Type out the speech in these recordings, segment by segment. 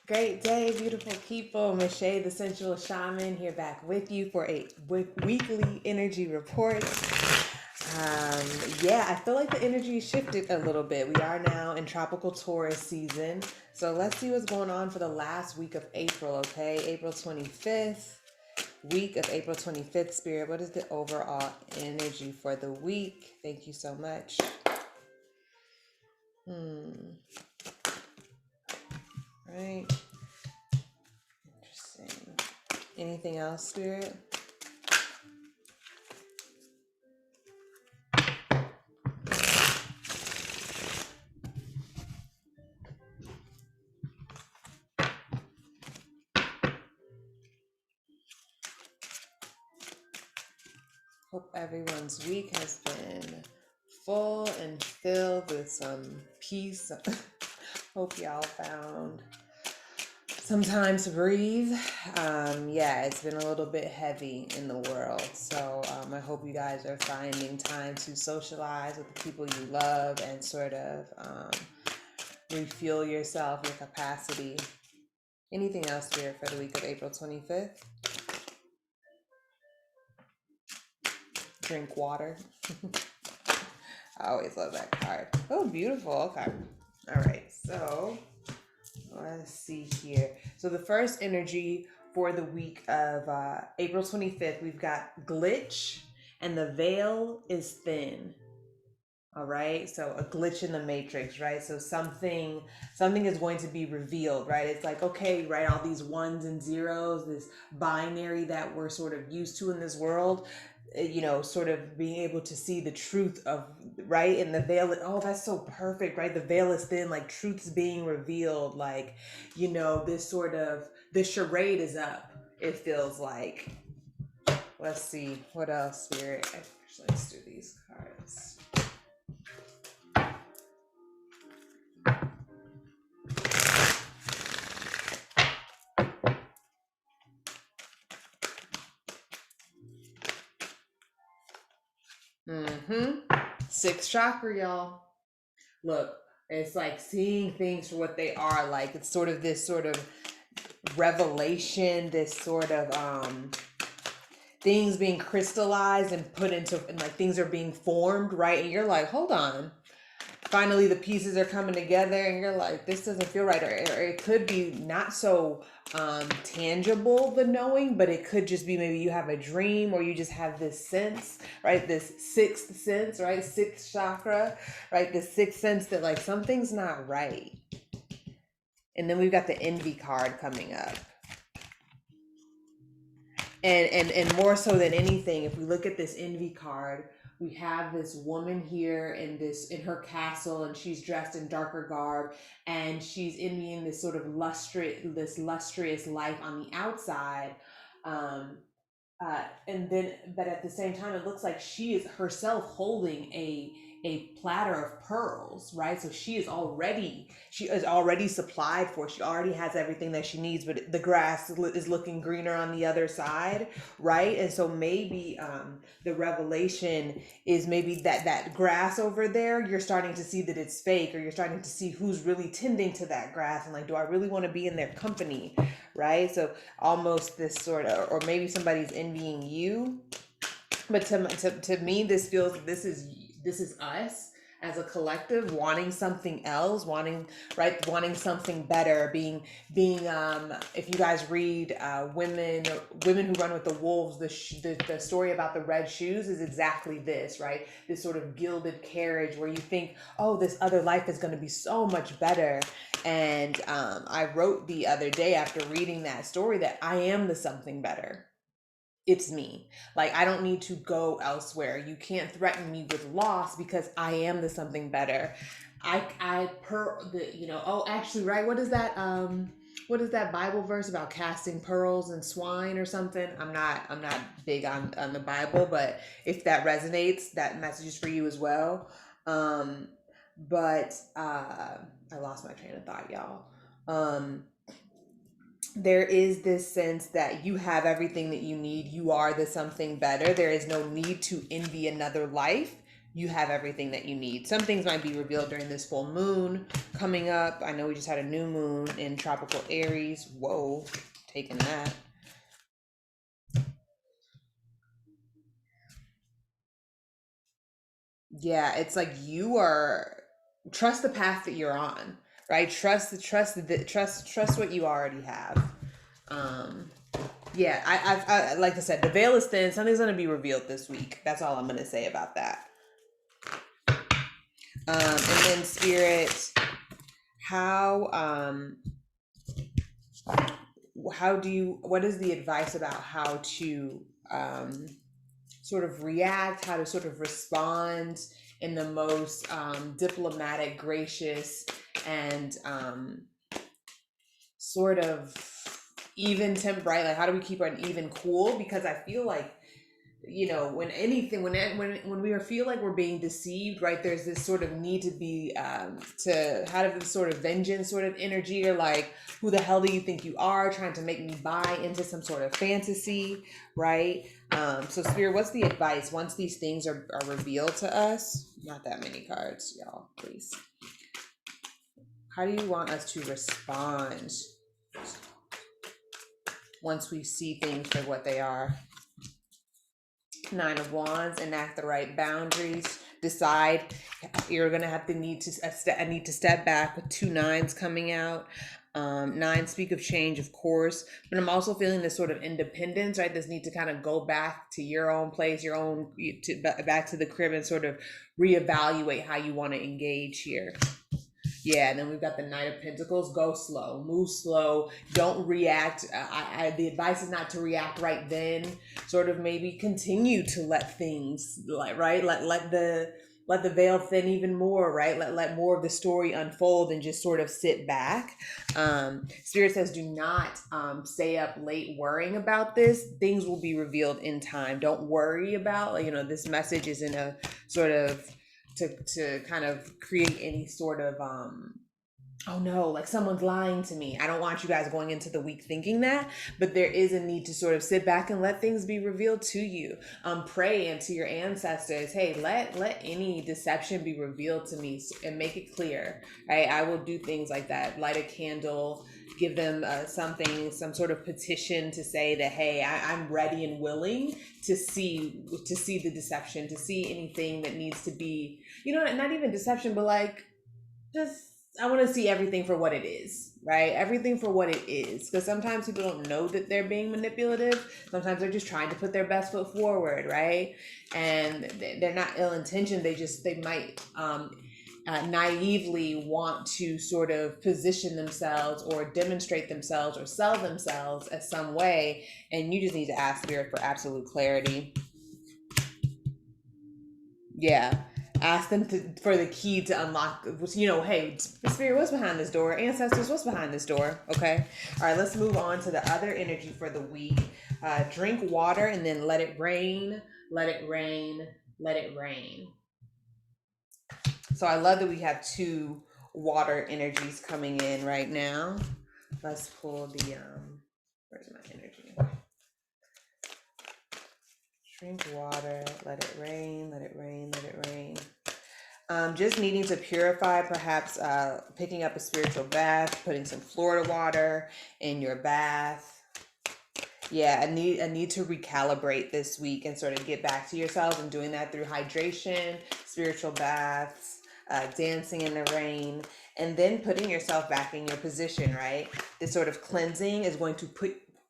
Great day, beautiful people. Michelle, the Sensual Shaman, here back with you for a weekly energy report. Yeah, I feel like the energy shifted a little bit. We are now in tropical Taurus season. So let's see what's going on for the last week of April, okay? April 25th, week of April 25th, Spirit. What is the overall energy for the week? Thank you so much. Right. Interesting. Anything else, Spirit? Hope everyone's week has been full and filled with some peace. Hope y'all found some time to breathe. Yeah, it's been a little bit heavy in the world. So I hope you guys are finding time to socialize with the people you love and sort of refuel yourself, your capacity. Anything else, Spirit, for the week of April 25th? Drink water. I always love that card. Oh, beautiful. Okay. All right. So let's see here. So the first energy for the week of April 25th, we've got glitch, and the veil is thin. All right. So a glitch in the matrix, right? So something is going to be revealed, right? It's like, okay, right, all these ones and zeros, this binary that we're sort of used to in this world, sort of being able to see the truth of, right? And the veil, oh, that's so perfect, right? The veil is thin, like truth's being revealed, like, this charade is up, it feels like. Let's see, what else, Spirit? Actually, let's do these cards. Sixth chakra, y'all. Look, it's like seeing things for what they are. Like it's sort of this sort of revelation, this sort of things being crystallized and put into, and like things are being formed, right? And you're like, hold on. Finally, the pieces are coming together, and you're like, this doesn't feel right. Or it could be not so tangible, the knowing, but it could just be maybe you have a dream, or you just have this sense, right? This sixth sense, right? Sixth chakra, right? The sixth sense that like something's not right. And then we've got the envy card coming up. And more so than anything, if we look at this envy card, we have this woman here in her castle, and she's dressed in darker garb, and she's envying this sort of lustrous life on the outside. And then, but at the same time, it looks like she is herself holding a platter of pearls, right? So she is already supplied for. She already has everything that she needs, but the grass is looking greener on the other side, right? And so maybe the revelation is maybe that grass over there, you're starting to see that it's fake, or you're starting to see who's really tending to that grass, and like, do I really want to be in their company, right? So almost this sort of, or maybe somebody's envying you, but to me, this feels, this is us as a collective wanting something else, wanting something better, being if you guys read women who run with the wolves, the story about the red shoes is exactly this, right? This sort of gilded carriage where you think, oh, this other life is going to be so much better. And I wrote the other day after reading that story that I am the something better. It's me. Like, I don't need to go elsewhere. You can't threaten me with loss because I am the something better. Oh, actually, right. What is that Bible verse about casting pearls and swine or something? I'm not big on the Bible, but if that resonates, that message is for you as well. But I lost my train of thought, y'all. There is this sense that you have everything that you need. You are the something better. There is no need to envy another life. you have everything that you need. Some things might be revealed during this full moon coming up. I know we just had a new moon in tropical Aries. Whoa, taking that. Yeah, it's like you are, trust the path that you're on, right? Trust what you already have. Um, yeah, I like I said, the veil is thin. Something's gonna be revealed this week. That's all I'm gonna say about that. And then spirit, how what is the advice about how to sort of react, how to sort of respond in the most diplomatic, gracious, and sort of even temp, right? Like, how do we keep an even cool? Because I feel like, when we feel like we're being deceived, right, there's this sort of need to be to have this sort of vengeance sort of energy, or like, who the hell do you think you are, trying to make me buy into some sort of fantasy, right? So spirit, what's the advice once these things are revealed to us? Not that many cards, y'all, please. How do you want us to respond once we see things for what they are? Nine of Wands, enact the right boundaries, decide. You're gonna have to need to step back with 2 9s coming out. 9 speak of change, of course, but I'm also feeling this sort of independence, right? This need to kind of go back to your own place, back to the crib, and sort of reevaluate how you want to engage here. Yeah, and then we've got the Knight of Pentacles. Go slow, move slow, don't react. The advice is not to react right then. Sort of maybe continue to let things, right? Let the veil thin even more, right? Let more of the story unfold and just sort of sit back. Spirit says, do not stay up late worrying about this. Things will be revealed in time. Don't worry about, this message is in a sort of to kind of create any sort of oh no, like someone's lying to me. I don't want you guys going into the week thinking that, but there is a need to sort of sit back and let things be revealed to you. Pray into your ancestors. Hey, let any deception be revealed to me and make it clear. Right? I will do things like that. Light a candle, give them some sort of petition to say that, hey, I'm ready and willing to see the deception, to see anything that needs to be, not even deception, but like, just, I want to see everything for what it is, right? Everything for what it is. Because sometimes people don't know that they're being manipulative. Sometimes they're just trying to put their best foot forward, right? And they're not ill-intentioned. They might naively want to sort of position themselves or demonstrate themselves or sell themselves as some way. And you just need to ask Spirit for absolute clarity. Yeah. Ask them for the key to unlock, hey, Spirit, what's behind this door? Ancestors, what's behind this door? Okay. All right, let's move on to the other energy for the week. Drink water and then let it rain, let it rain, let it rain. So I love that we have 2 water energies coming in right now. Let's pull the, where's my energy? Drink water, let it rain, let it rain, let it rain. Just needing to purify, perhaps picking up a spiritual bath, putting some Florida water in your bath. Yeah, I need to recalibrate this week and sort of get back to yourself, and doing that through hydration, spiritual baths, dancing in the rain, and then putting yourself back in your position, right? This sort of cleansing is going to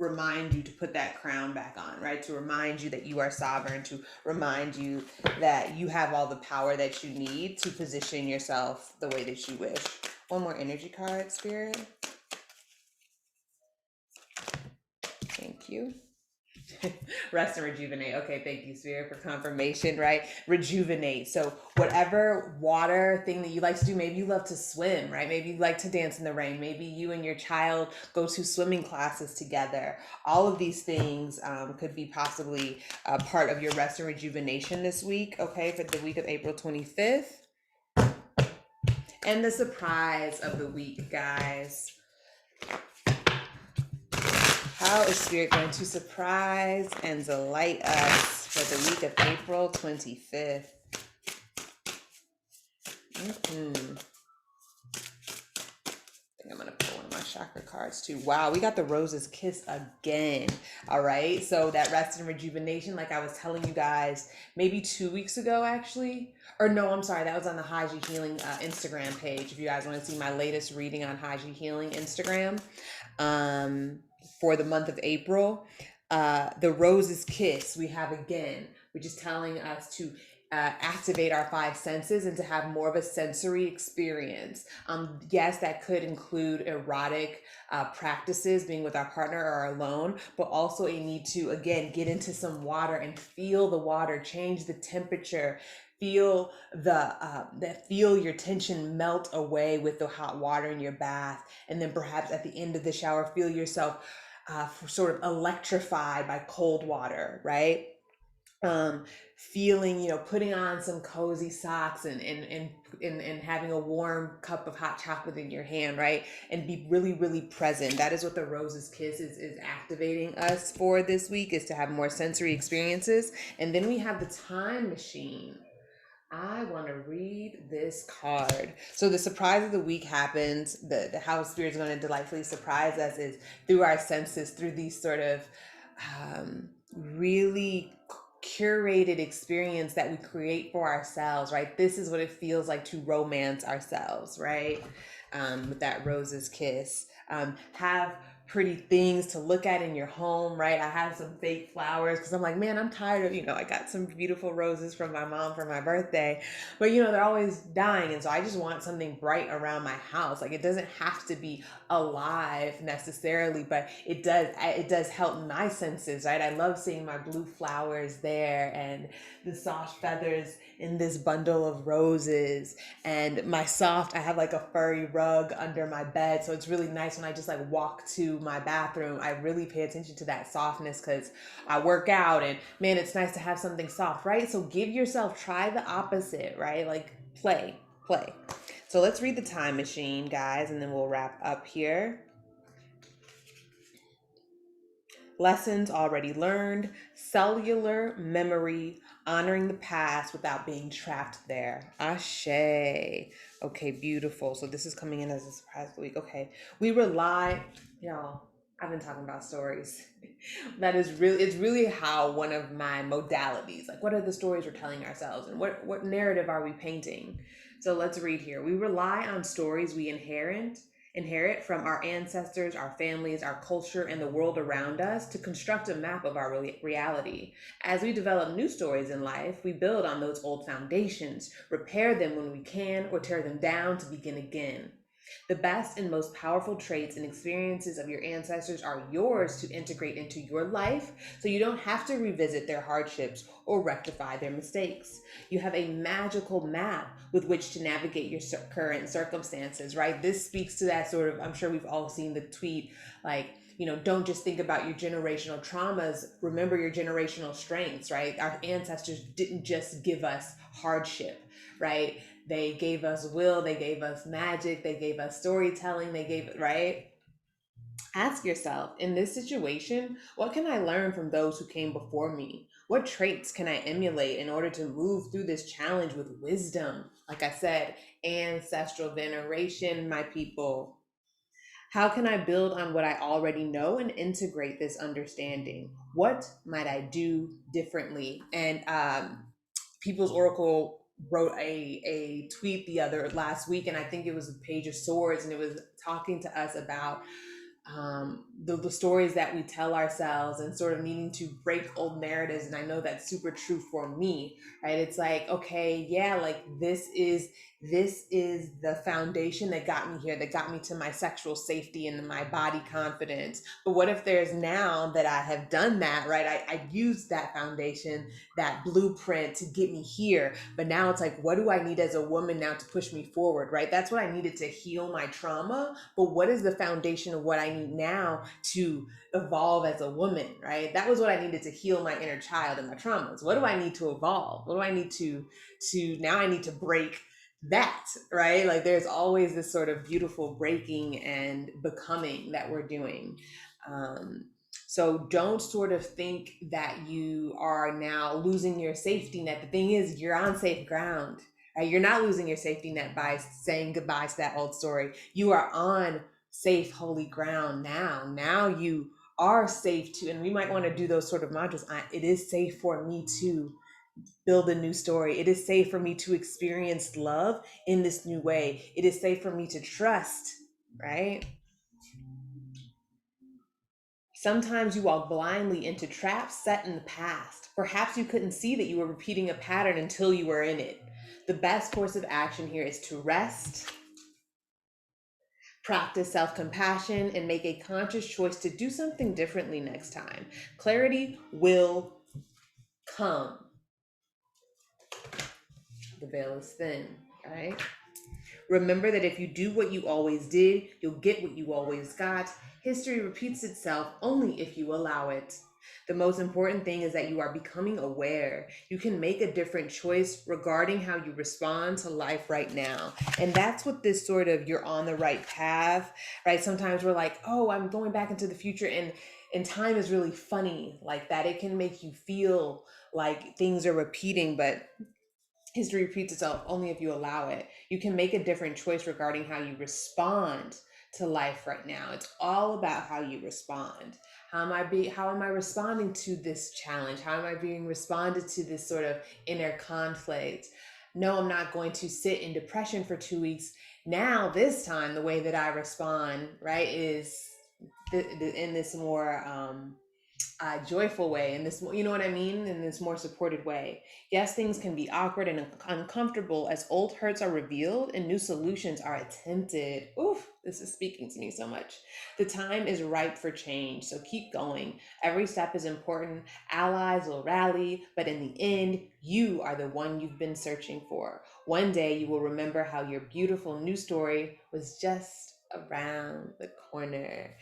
remind you to put that crown back on, right? To remind you that you are sovereign, to remind you that you have all the power that you need to position yourself the way that you wish. One more energy card, Spirit. Thank you. Rest and rejuvenate. Okay, thank you, Spirit, for confirmation, right? Rejuvenate. So whatever water thing that you like to do, maybe you love to swim, right? Maybe you like to dance in the rain. Maybe you and your child go to swimming classes together. All of these things could be possibly part of your rest and rejuvenation this week, okay, for the week of April 25th. And the surprise of the week, guys. How is Spirit going to surprise and delight us for the week of April 25th? Hmm. I'm gonna pull one of my chakra cards too. Wow, we got the Rose's Kiss again. All right, so that rest and rejuvenation, like I was telling you guys, maybe 2 weeks ago, actually, or no, I'm sorry, that was on the Haji Healing Instagram page. If you guys want to see my latest reading on Haji Healing Instagram, um, for the month of April, the Rose's Kiss we have again, which is telling us to activate our five senses and to have more of a sensory experience. Yes, that could include erotic practices, being with our partner or alone, but also a need to, again, get into some water and feel the water, change the temperature, feel feel your tension melt away with the hot water in your bath, and then perhaps at the end of the shower, feel yourself sort of electrified by cold water, right? um Feeling, putting on some cozy socks and having a warm cup of hot chocolate in your hand, right? And be really, really present. That is what the Rose's Kiss is activating us for this week, is to have more sensory experiences. And then we have the Time Machine. I want to read this card. So the surprise of the week happens. The how spirit is going to delightfully surprise us is through our senses, through these sort of really curated experience that we create for ourselves, right? This is what it feels like to romance ourselves, right? With that Rose's Kiss. Have pretty things to look at in your home, right? I have some fake flowers because I'm like, man, I'm tired of, I got some beautiful roses from my mom for my birthday, but they're always dying. And so I just want something bright around my house. Like, it doesn't have to be alive necessarily, but it does help my senses, right? I love seeing my blue flowers there and the soft feathers in this bundle of roses, and I have like a furry rug under my bed, so it's really nice when I just like walk to my bathroom. I really pay attention to that softness because I work out, and man, it's nice to have something soft, right? So give yourself, try the opposite, right? Like, play. So let's read the Time Machine, guys, and then we'll wrap up here. Lessons already learned, cellular memory, honoring the past without being trapped there. Ashe. Okay, beautiful. So this is coming in as a surprise of the week. Okay. We rely, y'all, I've been talking about stories. It's really how one of my modalities, like, what are the stories we're telling ourselves and what narrative are we painting? So let's read here. We rely on stories we inherit from our ancestors, our families, our culture, and the world around us to construct a map of our reality. As we develop new stories in life, we build on those old foundations, repair them when we can, or tear them down to begin again. The best and most powerful traits and experiences of your ancestors are yours to integrate into your life, so you don't have to revisit their hardships or rectify their mistakes. You have a magical map with which to navigate your current circumstances, right? This speaks to that sort of, I'm sure we've all seen the tweet, like, don't just think about your generational traumas, remember your generational strengths, right? Our ancestors didn't just give us hardship, right? They gave us will, they gave us magic, they gave us storytelling, right? Ask yourself, in this situation, what can I learn from those who came before me? What traits can I emulate in order to move through this challenge with wisdom? Like I said, ancestral veneration, my people. How can I build on what I already know and integrate this understanding? What might I do differently? And People's Oracle wrote a tweet the other last week, and I think it was a Page of Swords, and it was talking to us about the stories that we tell ourselves and sort of needing to break old narratives. And I know that's super true for me, right? It's like, okay, yeah, like this is the foundation that got me here, that got me to my sexual safety and my body confidence. But what if there's, now that I have done that, right? I used that foundation, that blueprint to get me here. But now it's like, what do I need as a woman now to push me forward, right? That's what I needed to heal my trauma. But what is the foundation of what I need now to evolve as a woman, right? That was what I needed to heal my inner child and my traumas. What do I need to evolve? What do I need to now I need to break that, right? Like, there's always this sort of beautiful breaking and becoming that we're doing. So don't sort of think that you are now losing your safety net. The thing is, you're on safe ground, Right? You're not losing your safety net by saying goodbye to that old story. You are on safe, holy ground now. Now you are safe to, and we might want to do those sort of mantras. It is safe for me to build a new story. It is safe for me to experience love in this new way. It is safe for me to trust, right? Sometimes you walk blindly into traps set in the past. Perhaps you couldn't see that you were repeating a pattern until you were in it. The best course of action here is to rest, practice self compassion, and make a conscious choice to do something differently next time. Clarity will come. The veil is thin, right? Remember that if you do what you always did, you'll get what you always got. History repeats itself only if you allow it. The most important thing is that you are becoming aware. You can make a different choice regarding how you respond to life right now. And that's what this sort of you're on the right path, right? Sometimes we're like, oh, I'm going back into the future, and time is really funny like that. It can make you feel like things are repeating, but history repeats itself only if you allow it. You can make a different choice regarding how you respond to life right now. It's all about how you respond. How am I responding to this challenge? How am I being responded to this sort of inner conflict? No, I'm not going to sit in depression for 2 weeks. Now, this time, the way that I respond, right, is in this more joyful way, in this, you know what I mean, in this more supported way. Yes, things can be awkward and uncomfortable as old hurts are revealed and new solutions are attempted. Oof, this is speaking to me so much. The time is ripe for change, so keep going. Every step is important. Allies will rally, but in the end, you are the one you've been searching for. One day you will remember how your beautiful new story was just around the corner.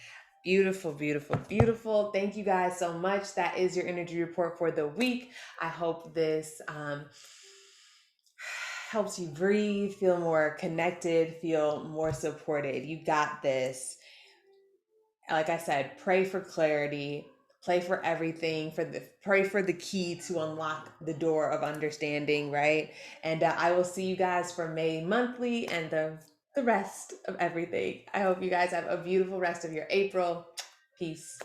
Beautiful, beautiful, beautiful. Thank you guys so much. That is your energy report for the week. I hope this helps you breathe, feel more connected, feel more supported. You got this. Like I said, pray for clarity, pray for everything, pray for the key to unlock the door of understanding, right? And I will see you guys for May monthly and the rest of everything. I hope you guys have a beautiful rest of your April. Peace.